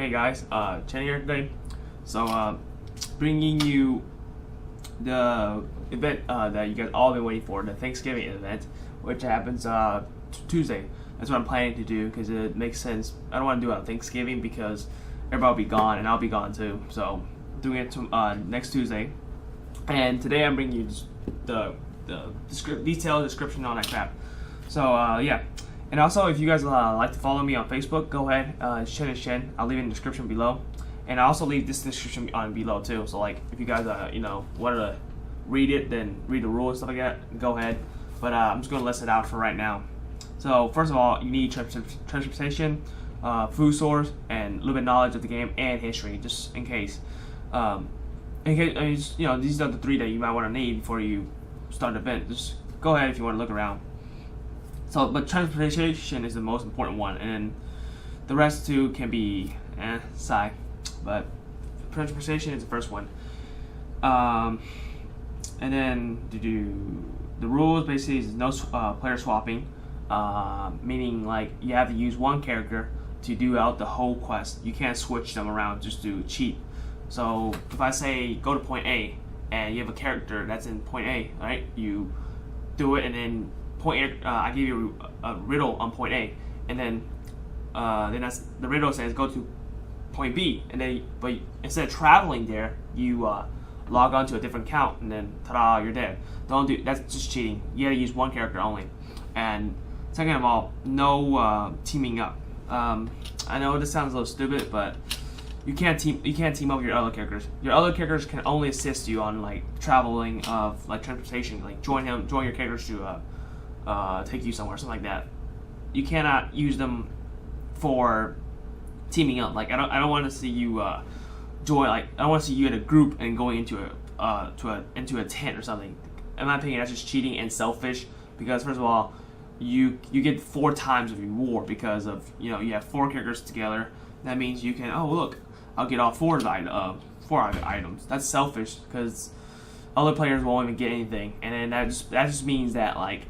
Hey guys, Chen here today. So, bringing you the event that you guys all been waiting for, the Thanksgiving event, which happens Tuesday. That's what I'm planning to do because it makes sense. I don't want to do it on Thanksgiving because everybody will be gone and I'll be gone too. So, doing it next Tuesday. And today I'm bringing you the detailed description on that crap. So, yeah. And also, if you guys like to follow me on Facebook, go ahead, Shen and Shen. I'll leave it in the description below. And I also leave this description on below too. So like, if you guys want to read it, then read the rules and stuff like that, go ahead. But I'm just gonna list it out for right now. So first of all, you need transportation, food source, and a little bit of knowledge of the game and history, just in case. These are the three that you might want to need before you start the event. Just go ahead if you want to look around. So, but transportation is the most important one, and the rest two can be side. But transportation is the first one. And then the rules basically is no player swapping, meaning like you have to use one character to do out the whole quest. You can't switch them around just to cheat. So if I say go to point A and you have a character that's in point A, right? You do it and then point A, I give you a riddle on point A, and then that's the riddle says go to point B, and then but instead of traveling there, you log on to a different count, and then ta-da, you're there. Don't do that's just cheating. You gotta use one character only. And second of all, no teaming up. I know this sounds a little stupid, but you can't team up with your other characters. Your other characters can only assist you on like traveling of like transportation, like join your characters to take you somewhere, something like that. You cannot use them for teaming up. Like I don't want to see you join. Like I don't want to see you in a group and going into a tent or something. In my opinion, that's just cheating and selfish. Because first of all, you get 4 times of reward because of you have 4 characters together. That means you can look, I'll get all 4 items. That's selfish because other players won't even get anything, and then that just means that like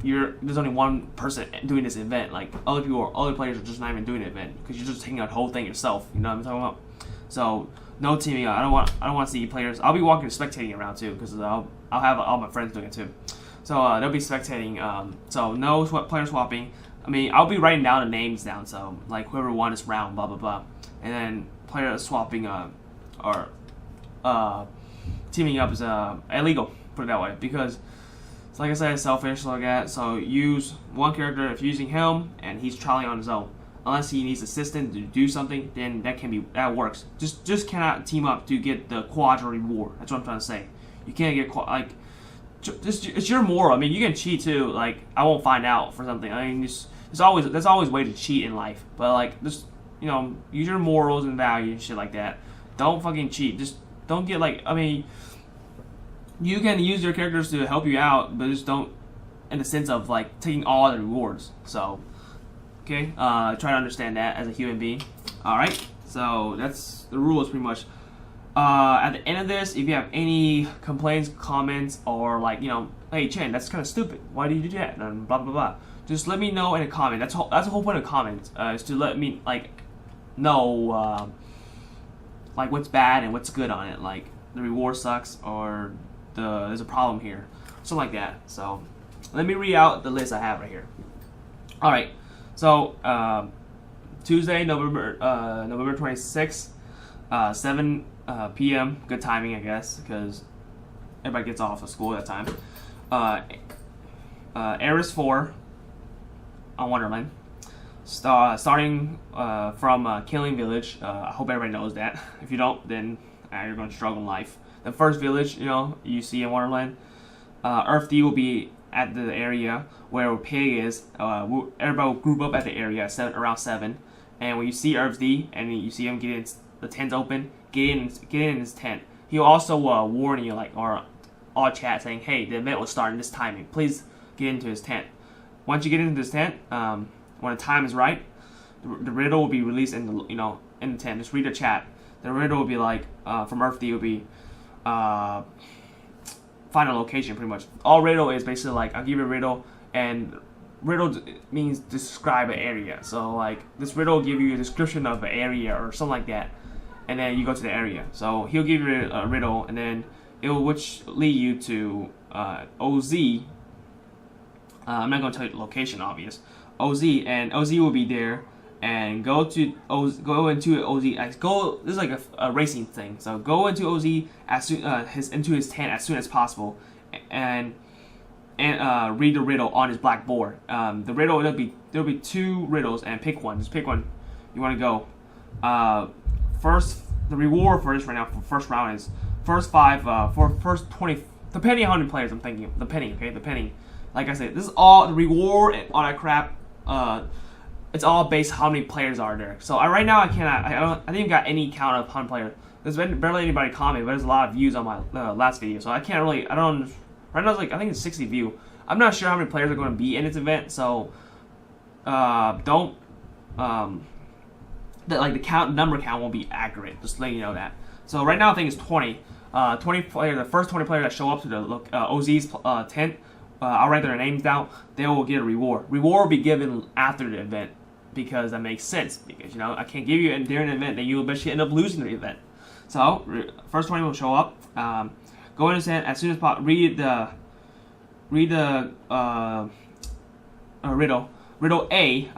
there's only one person doing this event. Like other players are just not even doing the event because you're just taking out the whole thing yourself. You know what I'm talking about? So no teaming up. I don't want to see players. I'll be walking spectating around too because I'll have all my friends doing it too. So they'll be spectating. So no player swapping. I mean, I'll be writing down the names down. So like whoever won this round, blah blah blah, and then player swapping or teaming up is illegal. Put it that way because. So like I said, it's selfish like that. So use one character if you're using him and he's traveling on his own. Unless he needs assistance to do something, then that works. Just cannot team up to get the quadra reward. That's what I'm trying to say. You can't get it's your moral. I mean, you can cheat too. Like I won't find out for something. I mean, there's always way to cheat in life. But like just use your morals and values and shit like that. Don't fucking cheat. Just don't get like you can use your characters to help you out, but just don't in the sense of like taking all the rewards. So, okay, try to understand that as a human being. All right, so that's the rules pretty much. At the end of this, if you have any complaints, comments, or like hey Chen, that's kind of stupid. Why do you do that? And blah blah blah. Just let me know in a comment. That's the whole point of comments is to let me know like what's bad and what's good on it. Like the reward sucks or there's a problem here, something like that. So let me read out the list I have right here. All right, so Tuesday, November 26th, 7 p.m. Good timing, I guess, because everybody gets off of school at that time. Aries 4 on Wonderland, starting from Kelan Village. I hope everybody knows that. If you don't, then you're going to struggle in life. The first village, you see in Wonderland. Earth D will be at the area where Pig is. Everybody will group up at the area around 7. And when you see Earth D and you see him getting the tent open, get in his tent. He'll also warn you or all chat saying, hey, the event will start in this timing. Please get into his tent. Once you get into his tent, when the time is right, the riddle will be released in the in the tent. Just read the chat. The riddle will be like from Earth D will be. Find a location pretty much. All riddle is basically like I'll give you a riddle and riddle means describe an area. So like this riddle will give you a description of an area or something like that, and then you go to the area. So he'll give you a riddle, and then it will which lead you to OZ. I'm not going to tell you the location, obvious. OZ, and OZ will be there, and go into OZ. This is like a racing thing. So go into OZ as soon into his tent as soon as possible, and read the riddle on his blackboard. The riddle there'll be 2 riddles, and pick one. Just pick one you want to go. First, the reward for this right now for first round is first 5 for first 20. Depending on how many players I'm thinking. Depending. Like I said, this is all the reward and all that crap. It's all based on how many players are there. So right now I didn't even got any count of 100 players. There's been barely anybody comment, but there's a lot of views on my last video. So I don't. Right now it's like I think it's 60 view. I'm not sure how many players are going to be in this event. So don't the number count won't be accurate. Just letting you know that. So right now I think it's 20. 20 players. The first 20 players that show up to the OZ's tent. I'll write their names down. They will get a reward. Reward will be given after the event because that makes sense. Because I can't give you during the event, then you will eventually end up losing the event. So first 20 will show up. Go in and as soon as possible. Read the riddle. Riddle A.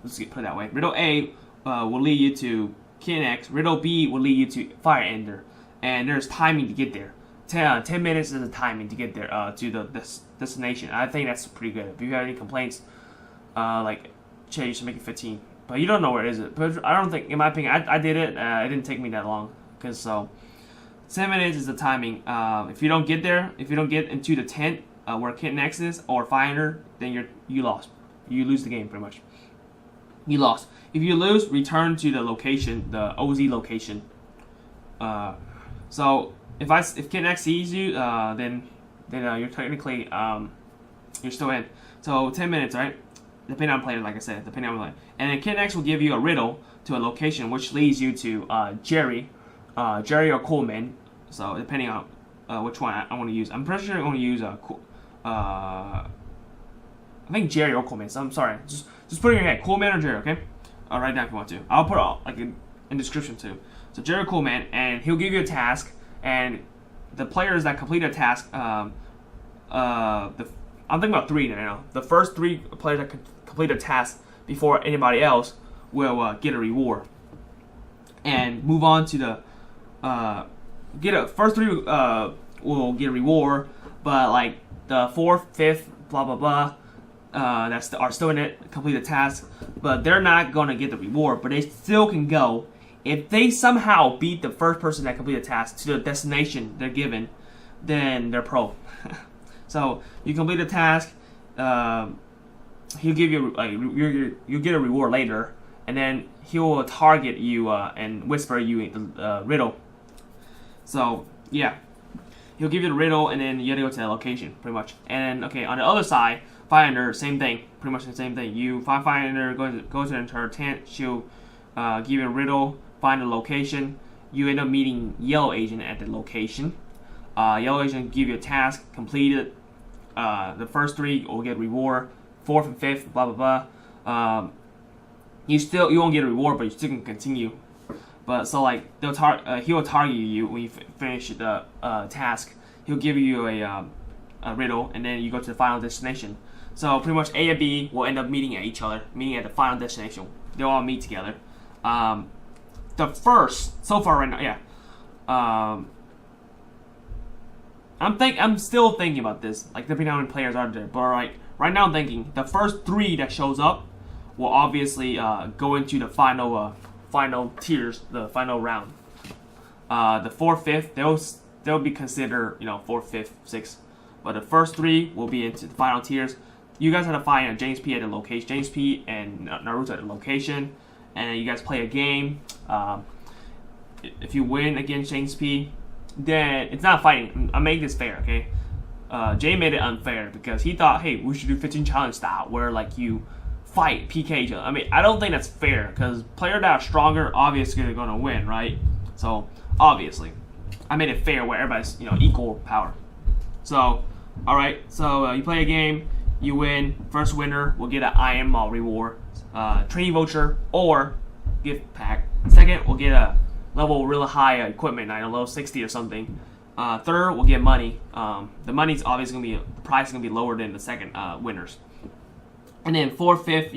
Let's put it that way. Riddle A will lead you to Kittenx. Riddle B will lead you to Fireender. And there's timing to get there. 10 minutes is the timing to get there to the destination. I think that's pretty good. If you have any complaints, Che, you should make it 15. But you don't know where it is. But I don't think, in my opinion, I did it. It didn't take me that long. 10 minutes is the timing. If you don't get there, if you don't get into the tent where Kittenx is or Fireender, then you lost. You lose the game pretty much. You lost. If you lose, return to the location, the OZ location. So if Kittenx sees you, then you're technically you're still in. So 10 minutes, right? Depending on player, like I said, depending on player. And then Kittenx will give you a riddle to a location which leads you to Jerry or Coolman. So depending on which one I want to use, I'm pretty sure I'm going to use I think Jerry or Coolman. So I'm sorry, just put it in your head, Coolman or Jerry, okay? Write down if you want to. I'll put it in description too. So Jerry Coolman, and he'll give you a task, and the players that complete a task, I'm thinking about 3 now. The first 3 players that complete a task before anybody else will get a reward, and move on to the first 3 will get a reward, but like the 4th, 5th, blah blah blah, that are still in it, complete the task, but they're not gonna get the reward, but they still can go. If they somehow beat the first person that completed the task to the destination they're given, then they're pro. So you complete the task, he'll give you you get a reward later, and then he will target you and whisper you the riddle. So yeah, he'll give you the riddle, and then you gotta go to the location pretty much. And okay, on the other side, Fireender, same thing, pretty much the same thing. You find Fireender, go to her tent. She'll give you a riddle. Find the location. You end up meeting Yellowasian at the location. Yellowasian give you a task, complete it. The first 3 will get reward. 4th and 5th, blah blah blah. You won't get a reward, but you still can continue. But so like he will target you when you finish the task. He'll give you a riddle, and then you go to the final destination. So pretty much A and B will end up meeting at each other, meeting at the final destination. They'll all meet together. The first so far right now, yeah. I'm still thinking about this, like depending on how many players are there. But right now I'm thinking the first 3 that shows up will obviously go into the final tiers, the final round. The 4th, 5th, they'll be considered 4th, 5th, 6th. But the first 3 will be into the final tiers. You guys have to find Jamesp at the location, Jamesp and Naruto at the location, and you guys play a game. If you win against Jamesp, then it's not fighting. I make this fair, okay? Jay made it unfair because he thought, hey, we should do 15 challenge style where like you fight PK each other. I mean, I don't think that's fair because players that are stronger obviously are gonna win, right? So obviously, I made it fair where everybody's equal power. So, all right. So you play a game. you win. First winner will get an item reward, training voucher, or gift pack. Second will get a level really high equipment, I don't know, level 60 or something. Third will get money. The money's obviously gonna be, the price is gonna be lower than the second winners. And then fourth, fifth,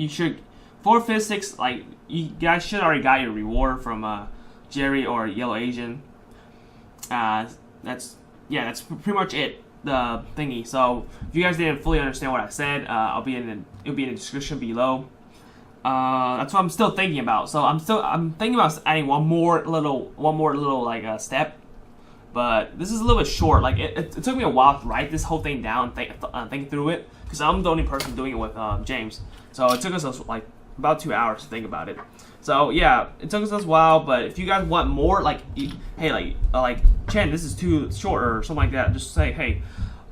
sixth, like you guys should already got your reward from Jerry or Yellowasian. That's pretty much it. The thingy. So if you guys didn't fully understand what I said, it'll be in the description below. That's what I'm still thinking about. So I'm thinking about adding one more little like step. But this is a little bit short. Like it took me a while to write this whole thing down, think through it, because I'm the only person doing it with James. So it took us like about 2 hours to think about it. So yeah, it took us a while. But if you guys want more, like, hey, like Chen, this is too short or something like that, just say, hey,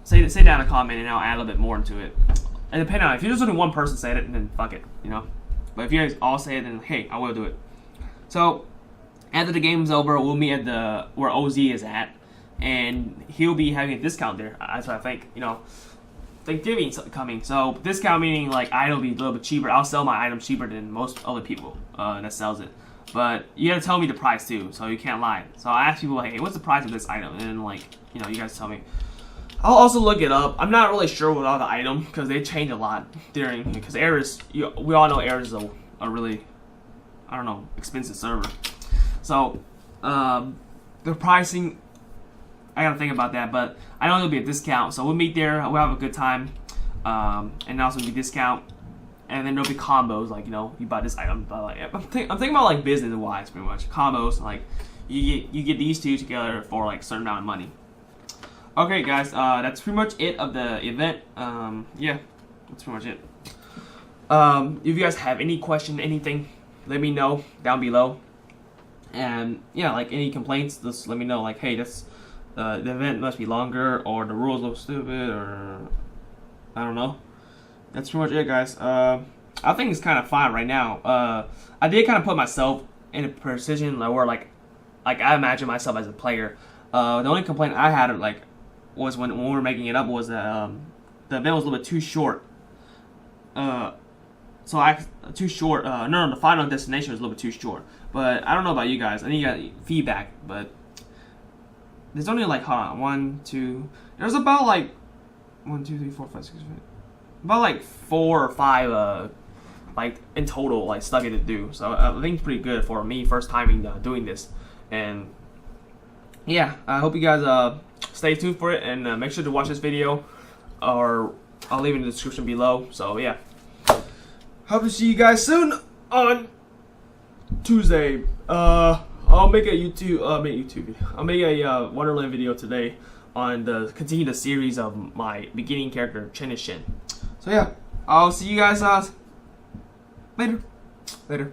say down in a comment, and I'll add a little bit more into it. And depending on, if you're just only one person said it, then fuck it, you know. But if you guys all say it, then hey, I will do it. So after the game's over, we'll meet at where OZ is at, and he'll be having a discount there. That's what I think, you know. Thanksgiving's coming, so discount meaning like item will be a little bit cheaper. I'll sell my item cheaper than most other people that sells it. But you gotta tell me the price too, so you can't lie. So I ask people like, hey, what's the price of this item? And then, like, you know, you guys tell me. I'll also look it up. I'm not really sure with all the item because they change a lot because Aries, we all know Aries is a really, I don't know, expensive server. So the pricing, I gotta think about that, but I know there'll be a discount, so we'll meet there. We'll have a good time, and also be discount, and then there'll be combos, like, you know, you buy this item, but like I'm thinking about like business wise, pretty much combos, like you get these two together for like a certain amount of money. Okay, guys, that's pretty much it of the event. Yeah, that's pretty much it. If you guys have any question, anything, let me know down below, and yeah, like any complaints, just let me know. Like, hey, that's. The event must be longer, or the rules look stupid, or I don't know. That's pretty much it, guys. I think it's kind of fine right now. I did kind of put myself in a position where like I imagine myself as a player. The only complaint I had was when we were making it up was that the event was a little bit too short. The final destination was a little bit too short. But I don't know about you guys. I need you guys feedback, but. There's only like, hold on, 1, 2. There's about like 1, 2, 3, 4, 5, 6, 7. About like 4 or 5, like in total, like stuff to do. So I think it's pretty good for me first timing doing this. And yeah, I hope you guys stay tuned for it, and make sure to watch this video, or I'll leave it in the description below. So yeah, hope to see you guys soon on Tuesday. I'll make a YouTube video. I'll make a Wonderland video today on continue the series of my beginning character Chen. So yeah, I'll see you guys later.